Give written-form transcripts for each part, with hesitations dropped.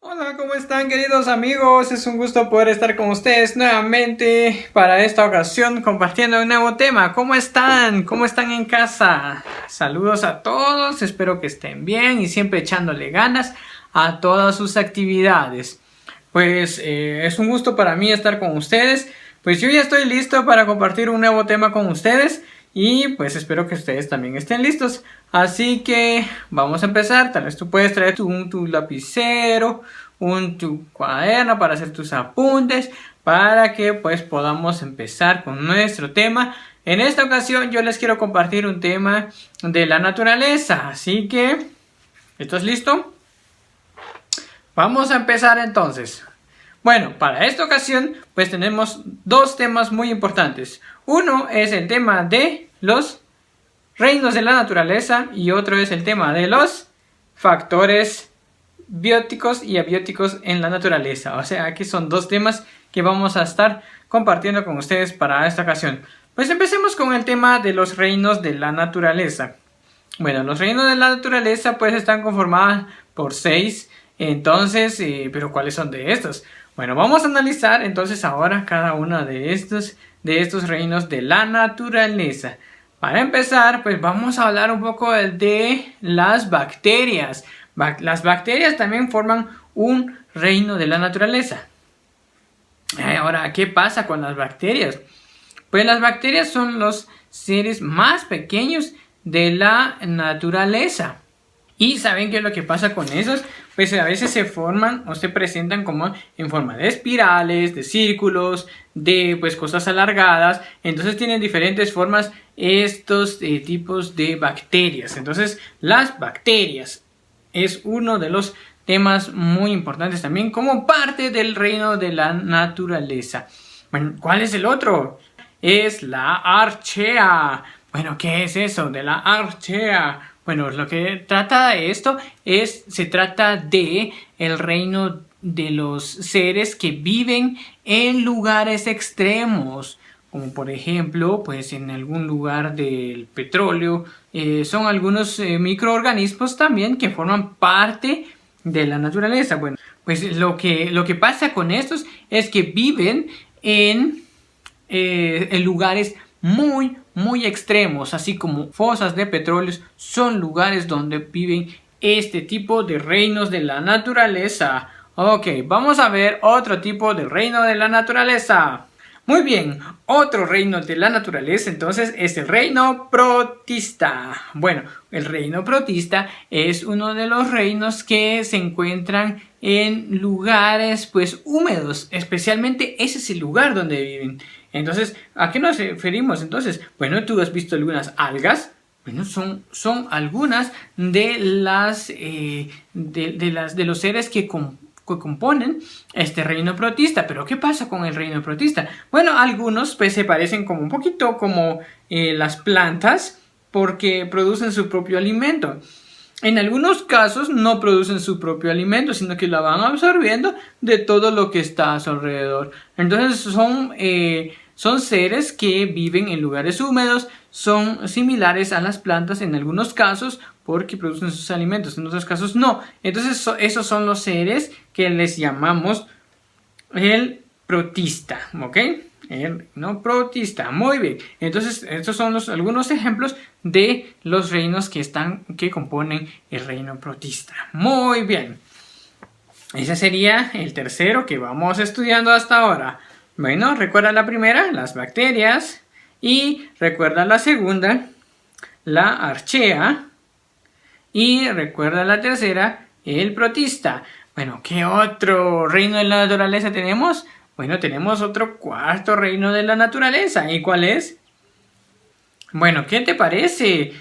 Hola, ¿cómo están queridos amigos? Es un gusto poder estar con ustedes nuevamente para esta ocasión compartiendo un nuevo tema. ¿Cómo están? ¿Cómo están en casa? Saludos a todos, espero que estén bien y siempre echándole ganas a todas sus actividades. Pues es un gusto para mí estar con ustedes. Pues yo ya estoy listo para compartir un nuevo tema con ustedes y pues espero que ustedes también estén listos. Así que vamos a empezar. Tal vez tú puedes traer tu lapicero, tu cuaderno para hacer tus apuntes, para que pues podamos empezar con nuestro tema. En esta ocasión yo les quiero compartir un tema de la naturaleza. Así que, ¿estás listo? Vamos a empezar entonces. Bueno, para esta ocasión pues tenemos dos temas muy importantes. Uno es el tema de los reinos de la naturaleza y otro es el tema de los factores bióticos y abióticos en la naturaleza. O sea, aquí son dos temas que vamos a estar compartiendo con ustedes para esta ocasión. Pues empecemos con el tema de los reinos de la naturaleza. Bueno, los reinos de la naturaleza pues están conformados por 6. Entonces, ¿pero cuáles son de estos? Bueno, vamos a analizar entonces ahora cada uno de estos reinos de la naturaleza. Para empezar, pues vamos a hablar un poco de las bacterias. Las bacterias también forman un reino de la naturaleza. Ahora, ¿qué pasa con las bacterias? Pues las bacterias son los seres más pequeños de la naturaleza. ¿Y saben qué es lo que pasa con esos? Pues a veces se forman o se presentan como en forma de espirales, de círculos, de pues cosas alargadas. Entonces tienen diferentes formas estos tipos de bacterias. Entonces las bacterias es uno de los temas muy importantes también como parte del reino de la naturaleza. Bueno, ¿cuál es el otro? Es la archea. Bueno, ¿qué es eso de la archea? Bueno, lo que trata de esto se trata de el reino de los seres que viven en lugares extremos, como por ejemplo, pues en algún lugar del petróleo, son algunos microorganismos también que forman parte de la naturaleza. Bueno, pues lo que pasa con estos es que viven en lugares muy extremos, así como fosas de petróleos son lugares donde viven este tipo de reinos de la naturaleza. Ok, vamos a ver otro tipo de reino de la naturaleza. Muy bien, otro reino de la naturaleza entonces es el reino protista. Bueno, el reino protista es uno de los reinos que se encuentran en lugares pues húmedos, especialmente ese es el lugar donde viven. Entonces, ¿a qué nos referimos entonces? Bueno, tú has visto algunas algas. Bueno, son algunas de los seres que componen este reino protista. Pero ¿qué pasa con el reino protista? Bueno, algunos pues se parecen como un poquito como las plantas porque producen su propio alimento. En algunos casos no producen su propio alimento, sino que la van absorbiendo de todo lo que está a su alrededor. Entonces son seres que viven en lugares húmedos, son similares a las plantas en algunos casos porque producen sus alimentos, en otros casos no. Entonces esos son los seres que les llamamos el protista, ¿ok? No protista, muy bien. Entonces estos son algunos ejemplos de los reinos que componen el reino protista. Muy bien. Ese sería el tercero que vamos estudiando hasta ahora. Bueno, recuerda la primera, las bacterias. Y recuerda la segunda, la archea. Y recuerda la tercera, el protista. Bueno, ¿qué otro reino de la naturaleza tenemos? Bueno, tenemos otro cuarto reino de la naturaleza. ¿Y cuál es? Bueno, ¿qué te parece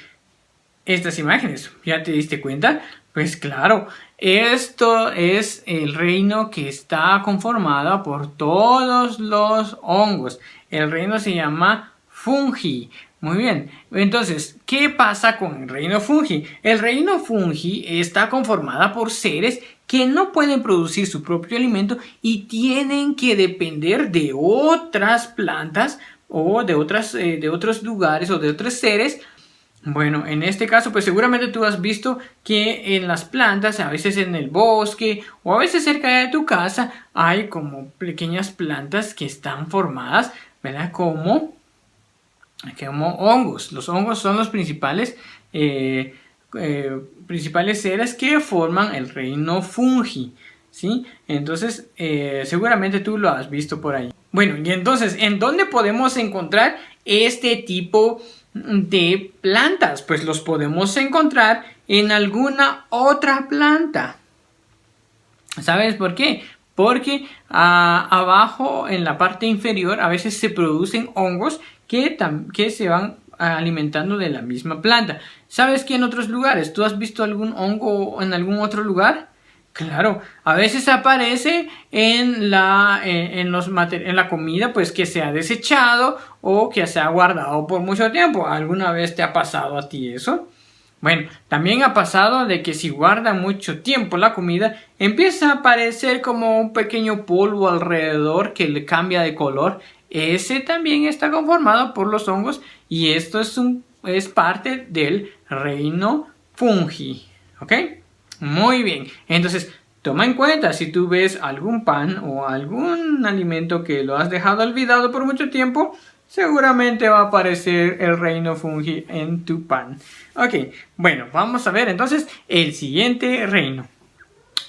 estas imágenes? ¿Ya te diste cuenta? Pues claro, esto es el reino que está conformado por todos los hongos. El reino se llama fungi. Muy bien, entonces, ¿qué pasa con el reino fungi? El reino fungi está conformado por seres que no pueden producir su propio alimento y tienen que depender de otras plantas o de otros lugares o de otros seres Bueno, en este caso, pues seguramente tú has visto que en las plantas, a veces en el bosque o a veces cerca de tu casa, hay como pequeñas plantas que están formadas, ¿verdad? Como hongos. Los hongos son los principales seres que forman el reino fungi, ¿sí? Entonces, seguramente tú lo has visto por ahí. Bueno, y entonces, ¿en dónde podemos encontrar este tipo de plantas? Pues los podemos encontrar en alguna otra planta. ¿Sabes por qué? Porque abajo, en la parte inferior, a veces se producen hongos que se van alimentando de la misma planta. ¿Sabes qué en otros lugares? ¿Tú has visto algún hongo en algún otro lugar? Claro, a veces aparece en la comida pues que se ha desechado o que se ha guardado por mucho tiempo. ¿Alguna vez te ha pasado a ti eso? Bueno, también ha pasado de que si guarda mucho tiempo la comida, empieza a aparecer como un pequeño polvo alrededor que le cambia de color. Ese también está conformado por los hongos y esto es parte del reino fungi. ¿Ok? Muy bien. Entonces, toma en cuenta si tú ves algún pan o algún alimento que lo has dejado olvidado por mucho tiempo, seguramente va a aparecer el reino fungi en tu pan. Ok, bueno, vamos a ver entonces el siguiente reino.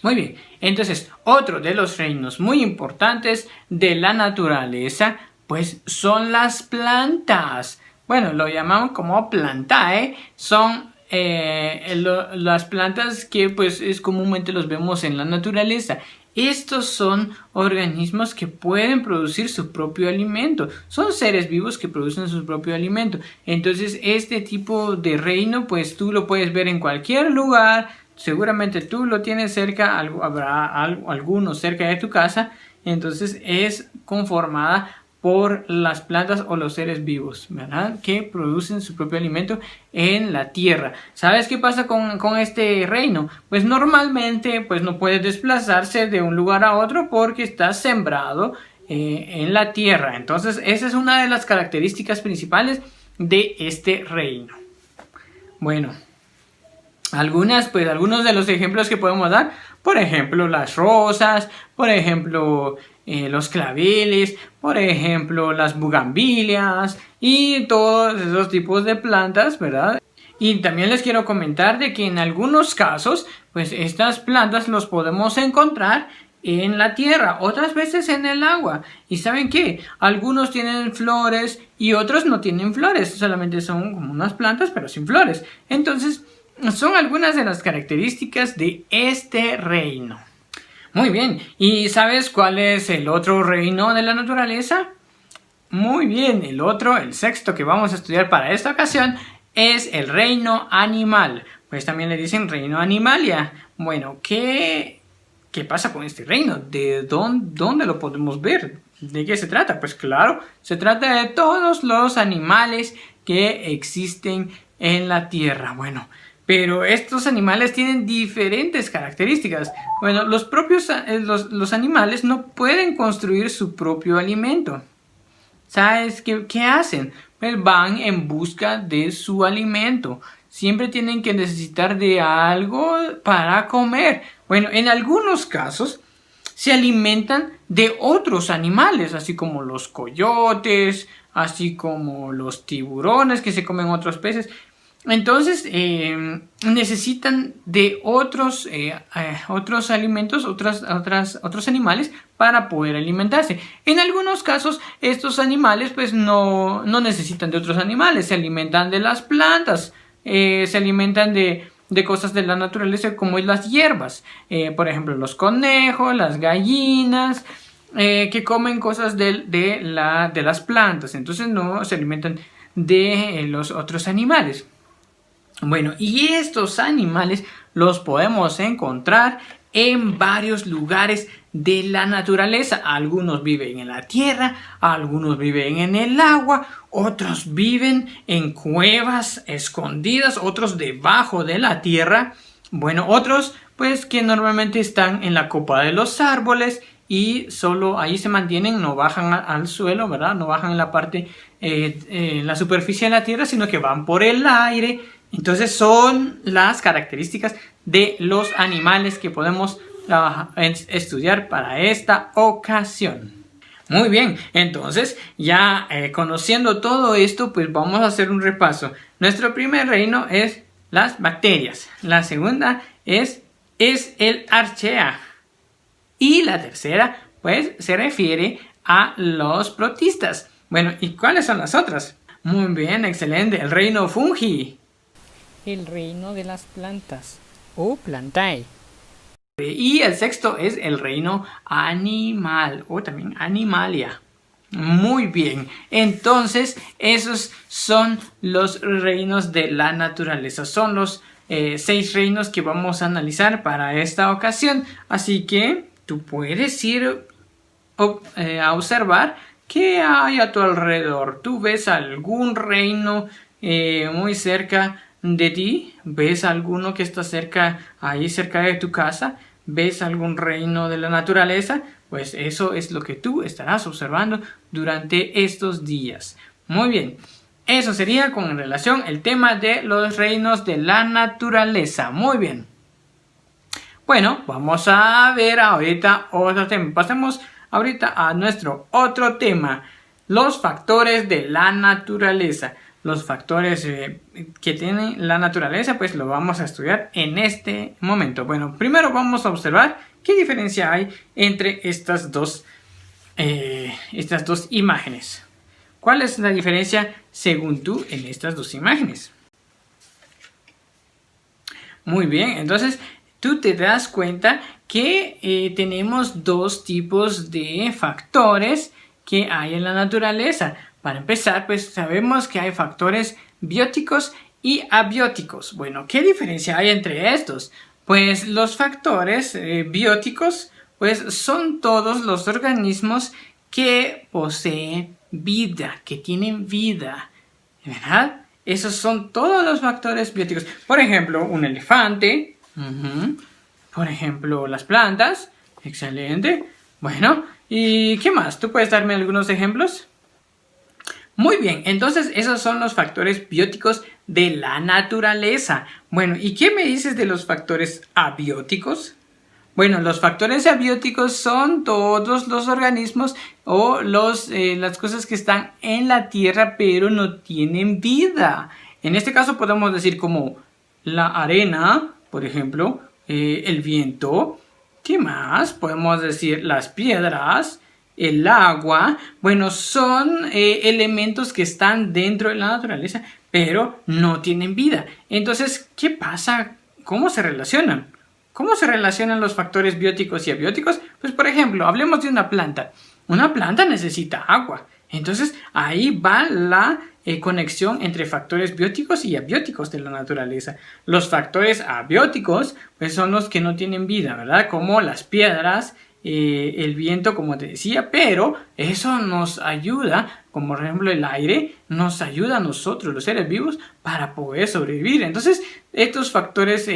Muy bien, entonces otro de los reinos muy importantes de la naturaleza, pues son las plantas. Bueno, lo llamamos como plantae, son las plantas que pues comúnmente los vemos en la naturaleza. Estos son organismos que pueden producir su propio alimento. Son seres vivos que producen su propio alimento. Entonces, este tipo de reino, pues tú lo puedes ver en cualquier lugar. Seguramente tú lo tienes cerca, habrá alguno cerca de tu casa. Entonces, es conformada por las plantas o los seres vivos, ¿verdad? Que producen su propio alimento en la tierra. ¿Sabes qué pasa con este reino? Pues normalmente pues no puede desplazarse de un lugar a otro porque está sembrado en la tierra. Entonces esa es una de las características principales de este reino. Bueno, algunos de los ejemplos que podemos dar, por ejemplo las rosas, por ejemplo los claveles, por ejemplo las bugambilias y todos esos tipos de plantas, ¿verdad? Y también les quiero comentar de que en algunos casos, pues estas plantas los podemos encontrar en la tierra, otras veces en el agua. ¿Y saben qué? Algunos tienen flores y otros no tienen flores, solamente son como unas plantas pero sin flores. Entonces, son algunas de las características de este reino. Muy bien, ¿y sabes cuál es el otro reino de la naturaleza? Muy bien, el sexto que vamos a estudiar para esta ocasión es el reino animal. Pues también le dicen reino animalia. Bueno, ¿qué pasa con este reino? ¿De dónde lo podemos ver? ¿De qué se trata? Pues claro, se trata de todos los animales que existen en la tierra. Bueno, pero estos animales tienen diferentes características. Bueno, los animales no pueden construir su propio alimento. ¿Sabes qué hacen? Pues van en busca de su alimento. Siempre tienen que necesitar de algo para comer. Bueno, en algunos casos se alimentan de otros animales, así como los coyotes, así como los tiburones que se comen otros peces. Entonces necesitan de otros alimentos, otros animales para poder alimentarse. En algunos casos estos animales pues no necesitan de otros animales, se alimentan de las plantas, se alimentan de cosas de la naturaleza como las hierbas, por ejemplo los conejos, las gallinas, que comen cosas de las plantas, entonces no se alimentan de los otros animales. Bueno, y estos animales los podemos encontrar en varios lugares de la naturaleza. Algunos viven en la tierra, algunos viven en el agua, otros viven en cuevas escondidas, otros debajo de la tierra. Bueno, otros pues que normalmente están en la copa de los árboles y solo ahí se mantienen, no bajan al suelo, ¿verdad? No bajan en la parte, la superficie de la tierra, sino que van por el aire. Entonces son las características de los animales que podemos estudiar para esta ocasión. Muy bien, entonces ya conociendo todo esto, pues vamos a hacer un repaso. Nuestro primer reino es las bacterias. La segunda es el archaea. Y la tercera, pues, se refiere a los protistas. Bueno, ¿y cuáles son las otras? Muy bien, excelente. El reino fungi. El reino de las plantas o plantae. Y el sexto es el reino animal o también animalia. Muy bien, entonces esos son los reinos de la naturaleza. Son los 6 reinos que vamos a analizar para esta ocasión. Así que tú puedes ir a observar qué hay a tu alrededor. ¿Tú ves algún reino muy cerca de ti? ¿Ves alguno que está ahí cerca de tu casa? ¿Ves algún reino de la naturaleza? Pues eso es lo que tú estarás observando durante estos días. Muy bien, eso sería con relación al tema de los reinos de la naturaleza. Muy bien. Bueno, vamos a ver ahorita otro tema. Pasemos ahorita a nuestro otro tema. Los factores de la naturaleza. Los factores que tiene la naturaleza, pues lo vamos a estudiar en este momento. Bueno, primero vamos a observar qué diferencia hay entre estas dos imágenes. ¿Cuál es la diferencia según tú en estas dos imágenes? Muy bien, entonces tú te das cuenta que tenemos dos tipos de factores que hay en la naturaleza. Para empezar, pues sabemos que hay factores bióticos y abióticos. Bueno, ¿qué diferencia hay entre estos? Pues los factores bióticos, pues son todos los organismos que poseen vida, que tienen vida, ¿verdad? Esos son todos los factores bióticos. Por ejemplo, un elefante, por ejemplo, las plantas, excelente. Bueno, ¿y qué más? ¿Tú puedes darme algunos ejemplos? Muy bien, entonces esos son los factores bióticos de la naturaleza. Bueno, ¿y qué me dices de los factores abióticos? Bueno, los factores abióticos son todos los organismos o las cosas que están en la tierra pero no tienen vida. En este caso podemos decir como la arena, por ejemplo, el viento. ¿Qué más? Podemos decir las piedras, el agua. Bueno, son elementos que están dentro de la naturaleza, pero no tienen vida. Entonces, ¿qué pasa? ¿Cómo se relacionan? ¿Cómo se relacionan los factores bióticos y abióticos? Pues, por ejemplo, hablemos de una planta. Una planta necesita agua. Entonces, ahí va la conexión entre factores bióticos y abióticos de la naturaleza. Los factores abióticos, pues, son los que no tienen vida, ¿verdad? Como las piedras, el viento, como te decía, pero eso nos ayuda, como por ejemplo el aire, nos ayuda a nosotros, los seres vivos, para poder sobrevivir. Entonces, estos factores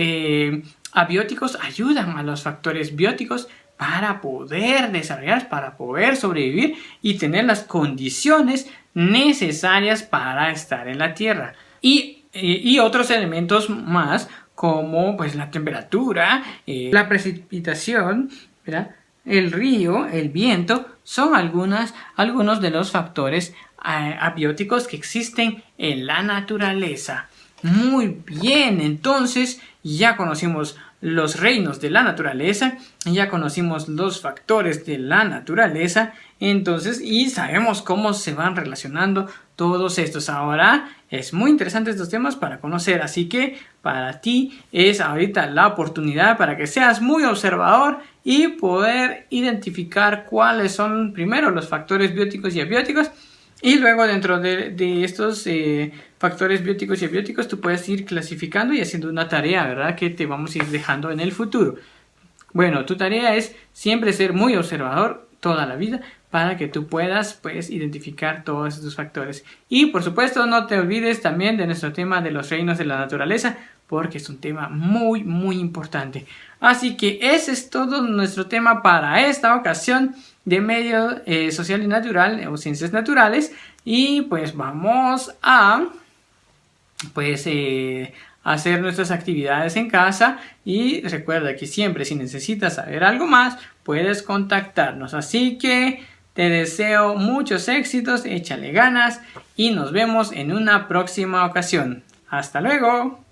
abióticos ayudan a los factores bióticos para poder desarrollar, para poder sobrevivir y tener las condiciones necesarias para estar en la Tierra. Y otros elementos más, como pues la temperatura, la precipitación, ¿verdad? El río, el viento, son algunos de los factores abióticos que existen en la naturaleza. Muy bien, entonces ya conocimos los reinos de la naturaleza, ya conocimos los factores de la naturaleza, entonces, y sabemos cómo se van relacionando todos estos. Ahora es muy interesante estos temas para conocer, así que para ti es ahorita la oportunidad para que seas muy observador y poder identificar cuáles son primero los factores bióticos y abióticos, y luego dentro de estos factores bióticos y abióticos tú puedes ir clasificando y haciendo una tarea, ¿verdad? Que te vamos a ir dejando en el futuro. Bueno, tu tarea es siempre ser muy observador toda la vida para que tú puedas pues identificar todos estos factores. Y por supuesto no te olvides también de nuestro tema de los reinos de la naturaleza, porque es un tema muy muy importante. Así que ese es todo nuestro tema para esta ocasión de medio social y natural o ciencias naturales. Y pues vamos a hacer nuestras actividades en casa, y recuerda que siempre, si necesitas saber algo más, puedes contactarnos. Así que te deseo muchos éxitos, échale ganas y nos vemos en una próxima ocasión. Hasta luego.